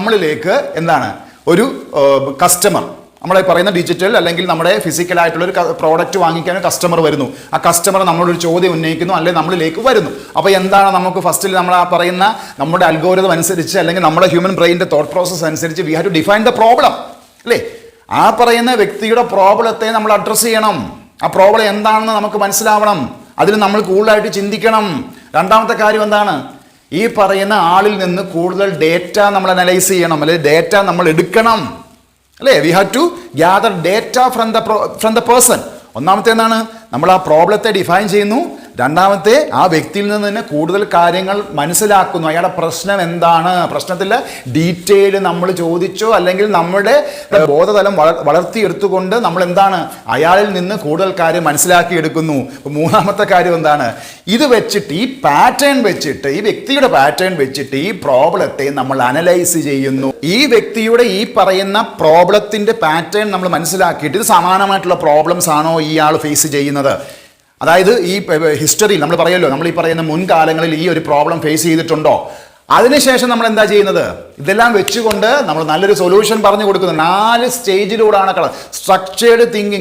നമ്മളിലേക്ക് എന്താണ് ഒരു കസ്റ്റമർ, നമ്മളെ പറയുന്ന ഡിജിറ്റൽ അല്ലെങ്കിൽ നമ്മുടെ ഫിസിക്കലായിട്ടുള്ള ഒരു പ്രോഡക്റ്റ് വാങ്ങിക്കാൻ കസ്റ്റമർ വരുന്നു. ആ കസ്റ്റമർ നമ്മളൊരു ചോദ്യം ഉന്നയിക്കുന്നു, അല്ലെങ്കിൽ നമ്മളിലേക്ക് വരുന്നു. അപ്പോൾ എന്താണ് നമുക്ക് ഫസ്റ്റിൽ നമ്മൾ ആ പറയുന്ന നമ്മുടെ അൽഗോരിതം അനുസരിച്ച് അല്ലെങ്കിൽ നമ്മുടെ ഹ്യൂമൻ ബ്രെയിനിന്റെ തോട്ട് പ്രോസസ് അനുസരിച്ച് we have to define the problem അല്ലേ? ആ പറയുന്ന വ്യക്തിയുടെ പ്രോബ്ലത്തെ നമ്മൾ അഡ്രസ്സ് ചെയ്യണം. ആ പ്രോബ്ലം എന്താണെന്ന് നമുക്ക് മനസ്സിലാവണം. അതിൽ നമ്മൾ കൂടുതലായിട്ട് ചിന്തിക്കണം. രണ്ടാമത്തെ കാര്യം എന്താണ്? ഈ പറയുന്ന ആളിൽ നിന്ന് കൂടുതൽ ഡേറ്റ നമ്മൾ അനലൈസ് ചെയ്യണം, അല്ലെങ്കിൽ ഡേറ്റ നമ്മൾ എടുക്കണം അല്ലേ? We have to gather data from the person. ഒന്നാമത്തെ എന്താണ്? നമ്മൾ ആ പ്രോബ്ലത്തെ ഡിഫൈൻ ചെയ്യുന്നു. രണ്ടാമത്തെ ആ വ്യക്തിയിൽ നിന്ന് തന്നെ കൂടുതൽ കാര്യങ്ങൾ മനസ്സിലാക്കുന്നു. അയാളുടെ പ്രശ്നം എന്താണ്, പ്രശ്നത്തിലെ ഡീറ്റെയിൽ നമ്മൾ ചോദിച്ചോ അല്ലെങ്കിൽ നമ്മുടെ ബോധതലം വളർത്തിയെടുത്തുകൊണ്ട് നമ്മൾ എന്താണ് അയാളിൽ നിന്ന് കൂടുതൽ കാര്യം മനസ്സിലാക്കി എടുക്കുന്നു. മൂന്നാമത്തെ കാര്യം എന്താണ്? ഇത് വെച്ചിട്ട് ഈ പാറ്റേൺ വെച്ചിട്ട് ഈ വ്യക്തിയുടെ പാറ്റേൺ വെച്ചിട്ട് ഈ പ്രോബ്ലത്തെ നമ്മൾ അനലൈസ് ചെയ്യുന്നു. ഈ വ്യക്തിയുടെ ഈ പറയുന്ന പ്രോബ്ലത്തിന്റെ പാറ്റേൺ നമ്മൾ മനസ്സിലാക്കിയിട്ട് ഇത് സമാനമായിട്ടുള്ള പ്രോബ്ലംസ് ആണോ ഇയാൾ ഫേസ് ചെയ്യുന്നത്. അതായത് ഈ ഹിസ്റ്ററിയിൽ നമ്മൾ പറയുമല്ലോ, നമ്മൾ ഈ പറയുന്ന മുൻകാലങ്ങളിൽ ഈ ഒരു പ്രോബ്ലം ഫേസ് ചെയ്തിട്ടുണ്ടോ. അതിനുശേഷം നമ്മൾ എന്താ ചെയ്യുന്നത്? ഇതെല്ലാം വെച്ചുകൊണ്ട് നമ്മൾ നല്ലൊരു സൊല്യൂഷൻ പറഞ്ഞു കൊടുക്കുന്നു. 4 സ്റ്റേജിലൂടെയാണ് സ്ട്രക്ചേർഡ് തിങ്കിങ്.